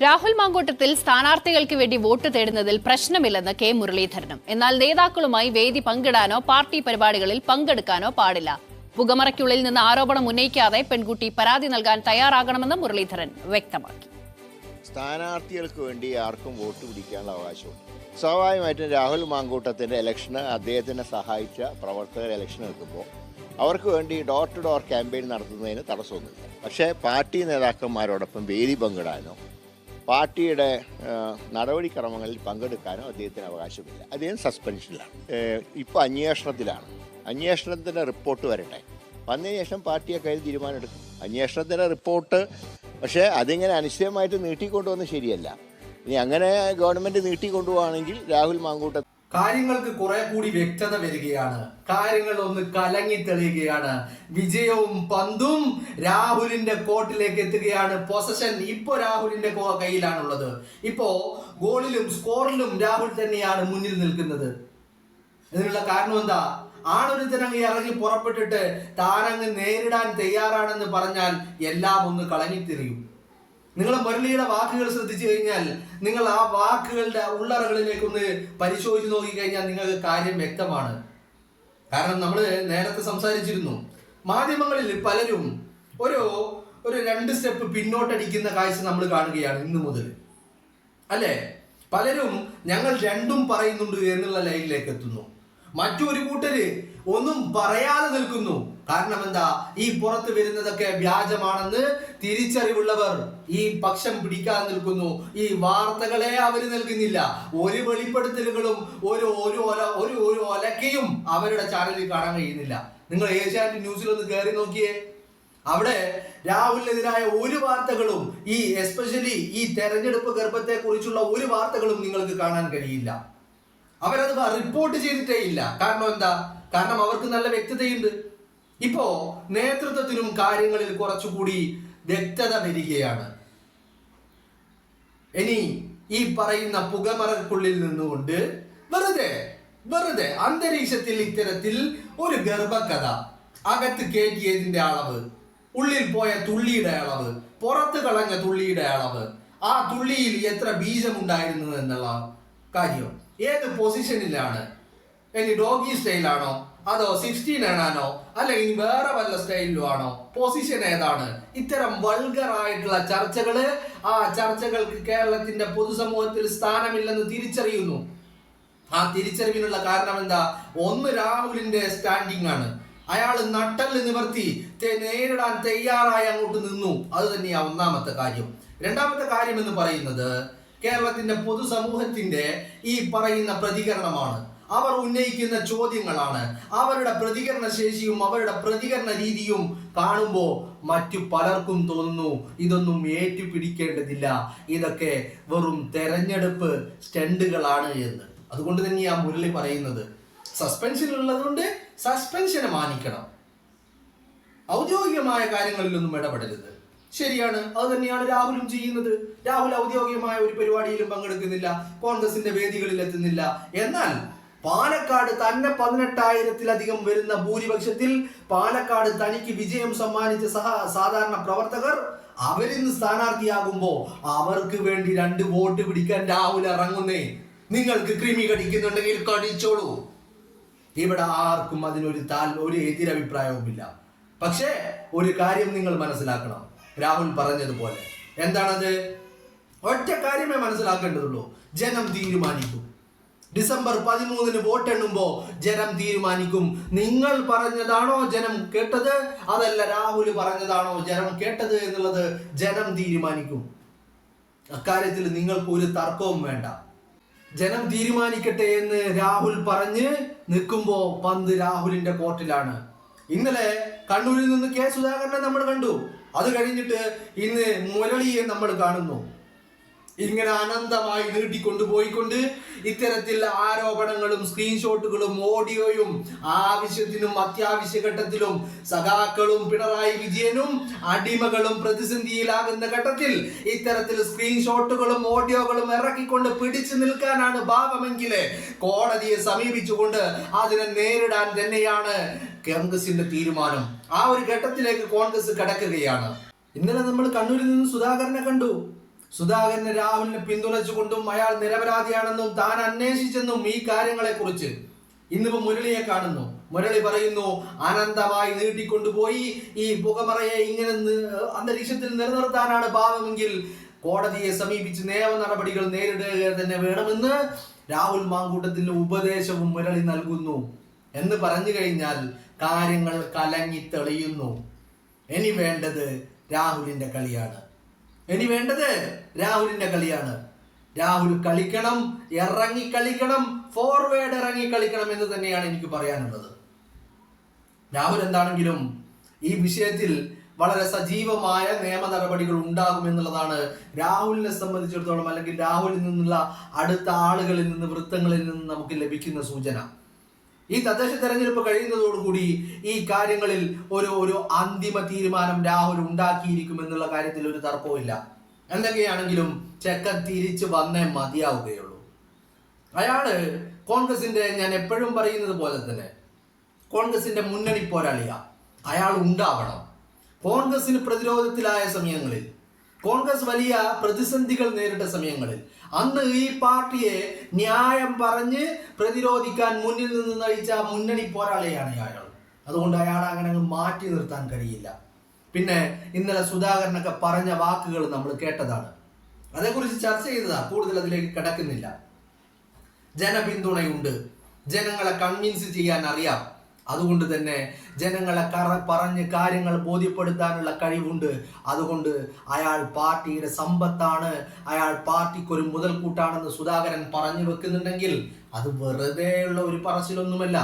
രാഹുൽ മാങ്കൂട്ടത്തിൽ സ്ഥാനാർത്ഥികൾക്ക് വേണ്ടി vote തേടുന്നതിൽ പ്രശ്നമില്ലെന്ന് K മുരളീധരനും. എന്നാൽ നേതാക്കളുമായി വേദി പങ്കിടാനോ പാർട്ടി പരിപാടികളിൽ പങ്കെടുക്കാനോ പാടില്ല. പുകമറയ്ക്കുള്ളിൽ നിന്ന് ആരോപണം ഉന്നയിക്കാതെ പെൺകുട്ടി പരാതി നൽകാൻ തയ്യാറാകണമെന്ന് മുരളീധരൻ വ്യക്തമാക്കി. സ്ഥാനാർത്ഥികൾക്ക് വേണ്ടി ആർക്കും വോട്ട് പിടിക്കാനുള്ള അവകാശമുണ്ട്. സ്വാഭാവികമായിട്ടും രാഹുൽ മാങ്കൂട്ടത്തിൻ്റെ ഇലക്ഷന് അദ്ദേഹത്തിനെ സഹായിച്ച പ്രവർത്തകർ ഇലക്ഷൻ എടുക്കുമ്പോൾ അവർക്ക് വേണ്ടി ഡോർ ടു ഡോർ ക്യാമ്പയിൻ നടത്തുന്നതിന് തടസ്സമൊന്നുമില്ല. പക്ഷേ പാർട്ടി നേതാക്കന്മാരോടൊപ്പം വേദി പങ്കിടാനോ പാർട്ടിയുടെ നടപടിക്രമങ്ങളിൽ പങ്കെടുക്കാനോ അദ്ദേഹത്തിന് അവകാശമില്ല. അദ്ദേഹം സസ്പെൻഷനിലാണ്. ഇപ്പോൾ അന്വേഷണത്തിലാണ്. അന്വേഷണത്തിൻ്റെ റിപ്പോർട്ട് വരട്ടെ, വന്നതിന് ശേഷം പാർട്ടിയെ കയ്യിൽ തീരുമാനമെടുക്കും. അന്വേഷണത്തിൻ്റെ റിപ്പോർട്ട് പക്ഷേ അതിങ്ങനെ അനിശ്ചയമായിട്ട് നീട്ടിക്കൊണ്ടുവന്ന് ശരിയല്ല. ഇനി അങ്ങനെ ഗവൺമെൻറ് നീട്ടിക്കൊണ്ടുപോവുകയാണെങ്കിൽ രാഹുൽ മാങ്കൂട്ട കാര്യങ്ങൾക്ക് കുറെ കൂടി വ്യക്തത വരികയാണ്. കാര്യങ്ങൾ ഒന്ന് കലങ്ങി തെളിയുകയാണ്. വിജയവും പന്തും രാഹുലിന്റെ കോർട്ടിലേക്ക് എത്തുകയാണ്. പൊസഷൻ ഇപ്പോ രാഹുലിന്റെ കയ്യിലാണുള്ളത്. ഇപ്പോ ഗോളിലും സ്കോറിലും രാഹുൽ തന്നെയാണ് മുന്നിൽ നിൽക്കുന്നത്. ഇതിനുള്ള കാരണം എന്താ? ആണൊരുത്തനങ്ങ് ഇറങ്ങി പുറപ്പെട്ടിട്ട് താനങ്ങ് നേരിടാൻ തയ്യാറാണെന്ന് പറഞ്ഞാൽ എല്ലാം ഒന്ന് കളങ്ങിത്തിരിയും. നിങ്ങൾ മുരളിയുടെ വാക്കുകൾ ശ്രദ്ധിച്ചു കഴിഞ്ഞാൽ, നിങ്ങൾ ആ വാക്കുകളുടെ ഉള്ളറകളിലേക്ക് ഒന്ന് പരിശോധിച്ച് നോക്കിക്കഴിഞ്ഞാൽ നിങ്ങൾക്ക് കാര്യം വ്യക്തമാണ്. കാരണം നമ്മൾ നേരത്തെ സംസാരിച്ചിരുന്നു, മാധ്യമങ്ങളിൽ പലരും ഒരു 2 സ്റ്റെപ്പ് പിന്നോട്ടടിക്കുന്ന കാഴ്ച നമ്മൾ കാണുകയാണ് ഇന്നു മുതൽ, അല്ലേ? പലരും ഞങ്ങൾ രണ്ടും പറയുന്നുണ്ട് എന്നുള്ള ലൈനിലേക്ക് എത്തുന്നു. മറ്റൊരു കൂട്ടര് ഒന്നും പറയാതെ നിൽക്കുന്നു. കാരണം എന്താ? ഈ പുറത്ത് വരുന്നതൊക്കെ വ്യാജമാണെന്ന് തിരിച്ചറിവുള്ളവർ ഈ പക്ഷം പിടിക്കാൻ നിൽക്കുന്നു. ഈ വാർത്തകളെ അവർ നൽകുന്നില്ല. ഒരു വെളിപ്പെടുത്തലുകളും ഒരു ഒലക്കയും അവരുടെ ചാനലിൽ കാണാൻ കഴിയുന്നില്ല. നിങ്ങൾ ഏഷ്യാനെറ്റ് ന്യൂസിലൊന്ന് കയറി നോക്കിയേ. അവിടെ രാഹുലിനെതിരായ ഒരു വാർത്തകളും, ഈ എസ്പെഷ്യലി ഈ തെരഞ്ഞെടുപ്പ് ഗർഭത്തെ കുറിച്ചുള്ള ഒരു വാർത്തകളും നിങ്ങൾക്ക് കാണാൻ കഴിയില്ല. അവരത് റിപ്പോർട്ട് ചെയ്തിട്ടേ ഇല്ല. കാരണം എന്താ? കാരണം അവർക്ക് നല്ല വ്യക്തതയുണ്ട്. ഇപ്പോ നേതൃത്വത്തിനും കാര്യങ്ങളിൽ കുറച്ചുകൂടി വ്യക്തത വരികയാണ്. ഇനി ഈ പറയുന്ന പുകമറക്കുള്ളിൽ നിന്നുകൊണ്ട് വെറുതെ അന്തരീക്ഷത്തിൽ ഇത്തരത്തിൽ ഒരു ഗർഭകഥ, അകത്ത് കയറ്റിയതിന്റെ അളവ്, ഉള്ളിൽ പോയ തുള്ളിയുടെ അളവ്, പുറത്ത് കളഞ്ഞ തുള്ളിയുടെ അളവ്, ആ തുള്ളിയിൽ എത്ര ബീജമുണ്ടായിരുന്നു എന്നുള്ള കാര്യം, ഏത് പൊസിഷനിലാണ്, ഇനി ഡോഗി സ്റ്റൈലാണോ അതോ 16 ആണോ അല്ലെങ്കിൽ വേറെ വല്ല സ്റ്റൈലിലും ആണോ, പൊസിഷൻ ഏതാണ്? ഇത്തരം വൾഗർ ആയിട്ടുള്ള ചർച്ചകള്, ആ ചർച്ചകൾക്ക് കേരളത്തിന്റെ പൊതുസമൂഹത്തിൽ സ്ഥാനമില്ലെന്ന് തിരിച്ചറിയുന്നു. ആ തിരിച്ചറിവിനുള്ള കാരണം എന്താ? ഒന്ന്, രാഹുലിന്റെ സ്റ്റാൻഡിങ് ആണ്. അയാൾ നട്ടല് നിവർത്തി നേരിടാൻ തയ്യാറായി അങ്ങോട്ട് നിന്നു. അത് തന്നെയാ ഒന്നാമത്തെ കാര്യം. രണ്ടാമത്തെ കാര്യം എന്ന് പറയുന്നത് കേരളത്തിന്റെ പൊതുസമൂഹത്തിന്റെ ഈ പറയുന്ന പ്രതികരണമാണ്. അവർ ഉന്നയിക്കുന്ന ചോദ്യങ്ങളാണ്. അവരുടെ പ്രതികരണ ശേഷിയും അവരുടെ പ്രതികരണ രീതിയും കാണുമ്പോൾ മറ്റു പലർക്കും തോന്നുന്നു ഇതൊന്നും ഏറ്റുപിടിക്കേണ്ടതില്ല, ഇതൊക്കെ വെറും തെരഞ്ഞെടുപ്പ് സ്റ്റണ്ടുകളാണ് എന്ന്. അതുകൊണ്ട് തന്നെയാണ് മുരളി പറയുന്നത് സസ്പെൻഷൻ ഉള്ളതുകൊണ്ട് സസ്പെൻഷനെ മാനിക്കണം, ഔദ്യോഗികമായ കാര്യങ്ങളിലൊന്നും ഇടപെടരുത്. ശരിയാണ്, അത് തന്നെയാണ് രാഹുലും ചെയ്യുന്നത്. രാഹുൽ ഔദ്യോഗികമായ ഒരു പരിപാടിയിലും പങ്കെടുക്കുന്നില്ല, കോൺഗ്രസിന്റെ വേദികളിൽ എത്തുന്നില്ല. എന്നാൽ പാലക്കാട് തന്നെ 18,000-ലധികം വരുന്ന ഭൂരിപക്ഷത്തിൽ പാലക്കാട് തനിക്ക് വിജയം സമ്മാനിച്ച സാധാരണ പ്രവർത്തകർ അവരിന്ന് സ്ഥാനാർത്ഥിയാകുമ്പോ അവർക്ക് വേണ്ടി 2 വോട്ട് പിടിക്കാൻ രാഹുൽ ഇറങ്ങുന്നേ. നിങ്ങൾക്ക് കൃമി കടിക്കുന്നുണ്ടെങ്കിൽ കടിച്ചോളൂ. ഇവിടെ ആർക്കും അതിനൊരു എതിരഭിപ്രായവുമില്ല. പക്ഷേ ഒരു കാര്യം നിങ്ങൾ മനസ്സിലാക്കണം, രാഹുൽ പറഞ്ഞതുപോലെ എന്താണത്? ഒറ്റ കാര്യമേ മനസ്സിലാക്കേണ്ടതുള്ളൂ. ജനം തീരുമാനിക്കും. ഡിസംബർ 13 വോട്ട് എണ്ണുമ്പോ ജനം തീരുമാനിക്കും. നിങ്ങൾ പറഞ്ഞതാണോ ജനം കേട്ടത്, അതല്ല രാഹുൽ പറഞ്ഞതാണോ ജനം കേട്ടത് എന്നുള്ളത് ജനം തീരുമാനിക്കും. അക്കാര്യത്തിൽ നിങ്ങൾക്ക് ഒരു തർക്കവും വേണ്ട. ജനം തീരുമാനിക്കട്ടെ എന്ന് രാഹുൽ പറഞ്ഞ് നിൽക്കുമ്പോ പന്ത് രാഹുലിന്റെ കോർട്ടിലാണ്. ഇന്നലെ കണ്ണൂരിൽ നിന്ന് കെ സുധാകരനെ നമ്മൾ കണ്ടു. അത് കഴിഞ്ഞിട്ട് ഇന്ന് മുരളിയെ നമ്മൾ കാണുന്നു. ഇങ്ങനെ അനന്തമായി നീട്ടിക്കൊണ്ടുപോയിക്കൊണ്ട് ഇത്തരത്തിൽ ആരോപണങ്ങളും സ്ക്രീൻഷോട്ടുകളും ഓഡിയോയും ആവശ്യത്തിനും അത്യാവശ്യ ഘട്ടത്തിലും സഖാക്കളും പിണറായി വിജയനും അടിമകളും പ്രതിസന്ധിയിലാകുന്ന ഘട്ടത്തിൽ ഇത്തരത്തിൽ സ്ക്രീൻഷോട്ടുകളും ഓഡിയോകളും ഇറക്കിക്കൊണ്ട് പിടിച്ചു നിൽക്കാനാണ് ഭാവമെങ്കിൽ കോടതിയെ സമീപിച്ചുകൊണ്ട് അതിനെ നേരിടാൻ തന്നെയാണ് കോൺഗ്രസിന്റെ തീരുമാനം. ആ ഒരു ഘട്ടത്തിലേക്ക് കോൺഗ്രസ് കടക്കുകയാണ്. ഇന്നലെ നമ്മൾ കണ്ണൂരിൽ നിന്ന് സുധാകരനെ കണ്ടു. സുധാകരനെ രാഹുലിനെ പിന്തുണച്ചുകൊണ്ടും അയാൾ നിരപരാധിയാണെന്നും താൻ അന്വേഷിച്ചെന്നും ഈ കാര്യങ്ങളെ കുറിച്ച് ഇന്നിപ്പോ മുരളിയെ കാണുന്നു. മുരളി പറയുന്നു അനന്തമായി നീട്ടിക്കൊണ്ടുപോയി ഈ പുകമറയെ ഇങ്ങനെ അന്തരീക്ഷത്തിൽ നിലനിർത്താനാണ് ഭാവമെങ്കിൽ കോടതിയെ സമീപിച്ച് നിയമ നടപടികൾ നേരിടുക തന്നെ വേണമെന്ന് രാഹുൽ മാങ്കൂട്ടത്തിന് ഉപദേശവും മുരളി നൽകുന്നു. എന്ന് പറഞ്ഞു കഴിഞ്ഞാൽ കാര്യങ്ങൾ കലങ്ങി തെളിയുന്നു. ഇനി വേണ്ടത് രാഹുലിന്റെ കളിയാണ്. രാഹുൽ കളിക്കണം, ഇറങ്ങി കളിക്കണം, ഫോർവേഡ് ഇറങ്ങി കളിക്കണം എന്ന് തന്നെയാണ് എനിക്ക് പറയാനുള്ളത്. രാഹുൽ എന്താണെങ്കിലും ഈ വിഷയത്തിൽ വളരെ സജീവമായ നിയമ നടപടികൾ ഉണ്ടാകുമെന്നുള്ളതാണ് രാഹുലിനെ സംബന്ധിച്ചിടത്തോളം, അല്ലെങ്കിൽ രാഹുലിൽ നിന്നുള്ള അടുത്ത ആളുകളിൽ നിന്ന്, വൃത്തങ്ങളിൽ നിന്ന് നമുക്ക് ലഭിക്കുന്ന സൂചന. ഈ തദ്ദേശ തെരഞ്ഞെടുപ്പ് കഴിയുന്നതോടുകൂടി ഈ കാര്യങ്ങളിൽ ഒരു അന്തിമ തീരുമാനം രാഹുൽ ഉണ്ടാക്കിയിരിക്കുമെന്നുള്ള കാര്യത്തിൽ ഒരു തർക്കവുമില്ല. എന്തൊക്കെയാണെങ്കിലും ചെക്കൻ തിരിച്ചു വന്നേ മതിയാവുകയുള്ളൂ. അയാള് കോൺഗ്രസിന്റെ, ഞാൻ എപ്പോഴും പറയുന്നത് പോലെ തന്നെ, കോൺഗ്രസിന്റെ മുന്നണി പോരാളിയാ. അയാൾ ഉണ്ടാവണം. കോൺഗ്രസിന് പ്രതിരോധത്തിലായ സമയങ്ങളിൽ, കോൺഗ്രസ് വലിയ പ്രതിസന്ധികൾ നേരിട്ട സമയങ്ങളിൽ, അന്ന് ഈ പാർട്ടിയെ ന്യായം പറഞ്ഞ് പ്രതിരോധിക്കാൻ മുന്നിൽ നിന്ന് നയിച്ച മുന്നണി പോരാളിയാണ് അയാൾ. അതുകൊണ്ട് അയാൾ അങ്ങനെ മാറ്റി നിർത്താൻ കഴിയില്ല. പിന്നെ ഇന്നലെ സുധാകരനൊക്കെ പറഞ്ഞ വാക്കുകൾ നമ്മൾ കേട്ടതാണ്, അതേക്കുറിച്ച് ചർച്ച ചെയ്തതാ, കൂടുതൽ അതിലേക്ക് കിടക്കുന്നില്ല. ജനപിന്തുണയുണ്ട്, ജനങ്ങളെ കൺവിൻസ് ചെയ്യാൻ അറിയാം, അതുകൊണ്ട് തന്നെ ജനങ്ങളെ പറഞ്ഞ് കാര്യങ്ങൾ ബോധ്യപ്പെടുത്താനുള്ള കഴിവുണ്ട്. അതുകൊണ്ട് അയാൾ പാർട്ടിയുടെ സമ്പത്താണ്, അയാൾ പാർട്ടിക്കൊരു മുതൽക്കൂട്ടാണെന്ന് സുധാകരൻ പറഞ്ഞു വെക്കുന്നുണ്ടെങ്കിൽ അത് വെറുതെയുള്ള ഒരു പറച്ചിലൊന്നുമല്ല.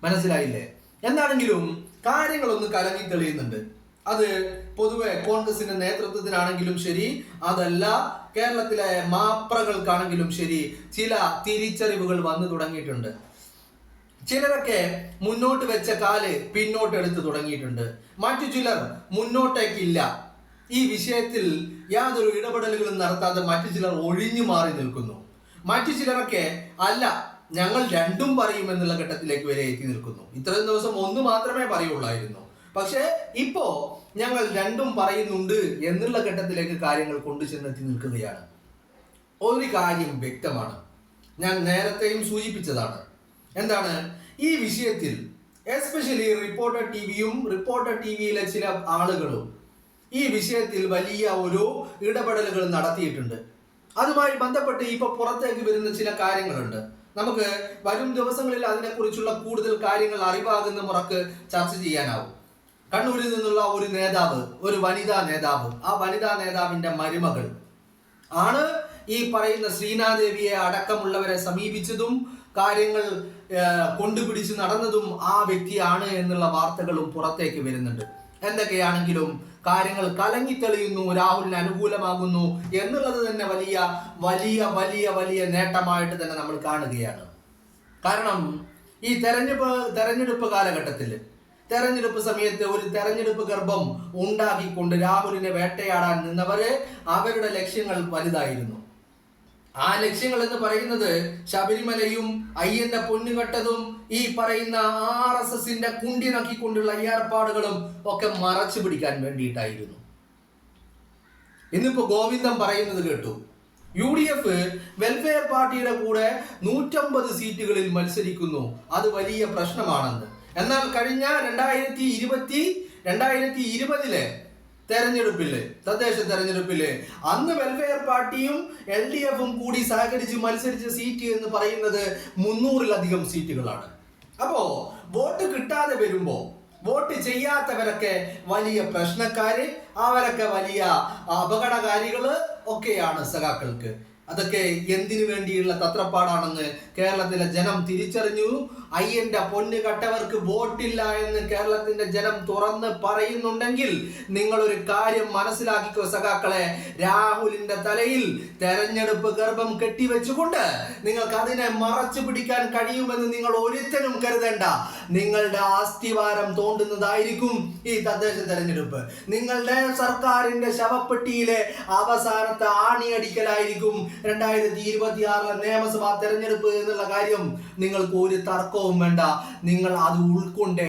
മനസ്സിലായില്ലേ? എന്താണെങ്കിലും കാര്യങ്ങളൊന്ന് കലങ്ങി തെളിയുന്നുണ്ട്. അത് പൊതുവെ കോൺഗ്രസിന്റെ നേതൃത്വത്തിനാണെങ്കിലും ശരി, അതല്ല കേരളത്തിലെ മാപ്രകൾക്കാണെങ്കിലും ശരി, ചില തിരിച്ചറിവുകൾ വന്നു തുടങ്ങിയിട്ടുണ്ട്. ചിലരൊക്കെ മുന്നോട്ട് വെച്ച കാല് പിന്നോട്ട് എടുത്ത് തുടങ്ങിയിട്ടുണ്ട്. മറ്റു ചിലർ മുന്നോട്ടേക്കില്ല. ഈ വിഷയത്തിൽ യാതൊരു ഇടപെടലുകളും നടത്താതെ മറ്റു ചിലർ ഒഴിഞ്ഞു മാറി നിൽക്കുന്നു. മറ്റു ചിലരൊക്കെ അല്ല, ഞങ്ങൾ രണ്ടും പറയും എന്നുള്ള ഘട്ടത്തിലേക്ക് വരെ എത്തി നിൽക്കുന്നു. ഇത്രയും ദിവസം ഒന്ന് മാത്രമേ പറയുള്ളായിരുന്നു, പക്ഷെ ഇപ്പോ ഞങ്ങൾ രണ്ടും പറയുന്നുണ്ട് എന്നുള്ള ഘട്ടത്തിലേക്ക് കാര്യങ്ങൾ കൊണ്ടുചെന്നെത്തി നിൽക്കുകയാണ്. ഒരു കാര്യം വ്യക്തമാണ്, ഞാൻ നേരത്തെയും സൂചിപ്പിച്ചതാണ്. എന്താണ് ഈ വിഷയത്തിൽ? എസ്പെഷ്യലി റിപ്പോർട്ടർ ടിവിയും റിപ്പോർട്ടർ ടിവിയിലെ ചില ആളുകളും ഈ വിഷയത്തിൽ വലിയ ഒരു ഇടപെടലുകൾ നടത്തിയിട്ടുണ്ട്. അതുമായി ബന്ധപ്പെട്ട് ഇപ്പൊ പുറത്തേക്ക് വരുന്ന ചില കാര്യങ്ങളുണ്ട്. നമുക്ക് വരും ദിവസങ്ങളിൽ അതിനെക്കുറിച്ചുള്ള കൂടുതൽ കാര്യങ്ങൾ അറിവാകുന്ന മുറക്ക് ചർച്ച ചെയ്യാനാവും. കണ്ണൂരിൽ നിന്നുള്ള ഒരു നേതാവ്, ഒരു വനിതാ നേതാവ്, ആ വനിതാ നേതാവിന്റെ മരുമകൾ ആണ് ഈ പറയുന്ന ശ്രീനാദേവിയെ അടക്കമുള്ളവരെ സമീപിച്ചതും കാര്യങ്ങൾ കൊണ്ടുപിടിച്ച് നടന്നതും ആ വ്യക്തിയാണ് എന്നുള്ള വാർത്തകളും പുറത്തേക്ക് വരുന്നുണ്ട്. എന്തൊക്കെയാണെങ്കിലും കാര്യങ്ങൾ കലങ്ങി തെളിയുന്നു, രാഹുലിന് അനുകൂലമാകുന്നു എന്നുള്ളത് തന്നെ വലിയ വലിയ വലിയ വലിയ നേട്ടമായിട്ട് തന്നെ നമ്മൾ കാണുകയാണ്. കാരണം ഈ തെരഞ്ഞെടുപ്പ് കാലഘട്ടത്തിൽ, തെരഞ്ഞെടുപ്പ് സമയത്ത് ഒരു തെരഞ്ഞെടുപ്പ് ഗർഭം ഉണ്ടാക്കിക്കൊണ്ട് രാഹുലിനെ വേട്ടയാടാൻ നിന്നവര് അവരുടെ ലക്ഷ്യങ്ങൾ വലുതായിരുന്നു. ആ ലക്ഷ്യങ്ങൾ എന്ന് പറയുന്നത് ശബരിമലയും അയ്യന്റെ പൊന്നുകെട്ടതും ഈ പറയുന്ന RSSന്റെ കുണ്ടി നക്കിക്കൊണ്ടുള്ള ഏർപ്പാടുകളും ഒക്കെ മറച്ചു പിടിക്കാൻ വേണ്ടിയിട്ടായിരുന്നു. ഇന്നിപ്പോ ഗോവിന്ദൻ പറയുന്നത് കേട്ടു, UDF വെൽഫെയർ പാർട്ടിയുടെ കൂടെ 150 സീറ്റുകളിൽ മത്സരിക്കുന്നു, അത് വലിയ പ്രശ്നമാണെന്ന്. എന്നാൽ കഴിഞ്ഞ 2020 തെരഞ്ഞെടുപ്പില്, തദ്ദേശ തെരഞ്ഞെടുപ്പില്, അന്ന് വെൽഫെയർ പാർട്ടിയും LDFും കൂടി സഹകരിച്ച് മത്സരിച്ച സീറ്റ് എന്ന് പറയുന്നത് 300-ലധികം സീറ്റുകളാണ്. അപ്പോ വോട്ട് കിട്ടാതെ വരുമ്പോ വോട്ട് ചെയ്യാത്തവരൊക്കെ വലിയ പ്രശ്നക്കാര്, അവരൊക്കെ വലിയ അപകടകാരികള് ഒക്കെയാണ് സഖാക്കൾക്ക്. അതൊക്കെ എന്തിനു വേണ്ടിയുള്ള തത്രപ്പാടാണെന്ന് കേരളത്തിലെ ജനം തിരിച്ചറിഞ്ഞു. അയ്യന്റെ പൊന്ന് കട്ടവർക്ക് വോട്ടില്ല എന്ന് കേരളത്തിന്റെ ജനം തുറന്ന് പറയുന്നുണ്ടെങ്കിൽ നിങ്ങളൊരു കാര്യം മനസ്സിലാക്കിക്കോ സഖാക്കളെ, രാഹുലിന്റെ തലയിൽ തെരഞ്ഞെടുപ്പ് ഗർഭം കെട്ടിവെച്ചുകൊണ്ട് നിങ്ങൾക്ക് അതിനെ മറച്ചു പിടിക്കാൻ കഴിയുമെന്ന് നിങ്ങൾ ഒരിക്കലും കരുതേണ്ട. നിങ്ങളുടെ അസ്ഥിവാരം തോണ്ടുന്നതായിരിക്കും ഈ തദ്ദേശ തെരഞ്ഞെടുപ്പ്. നിങ്ങളുടെ സർക്കാരിന്റെ ശവപ്പെട്ടിയിലെ അവസാനത്തെ ആണിയടിക്കലായിരിക്കും 2026 നിയമസഭാ തെരഞ്ഞെടുപ്പ് എന്നുള്ള കാര്യം നിങ്ങൾക്ക് ഒരു തർക്കവും വേണ്ട. നിങ്ങൾ അത് ഉൾക്കൊണ്ടേ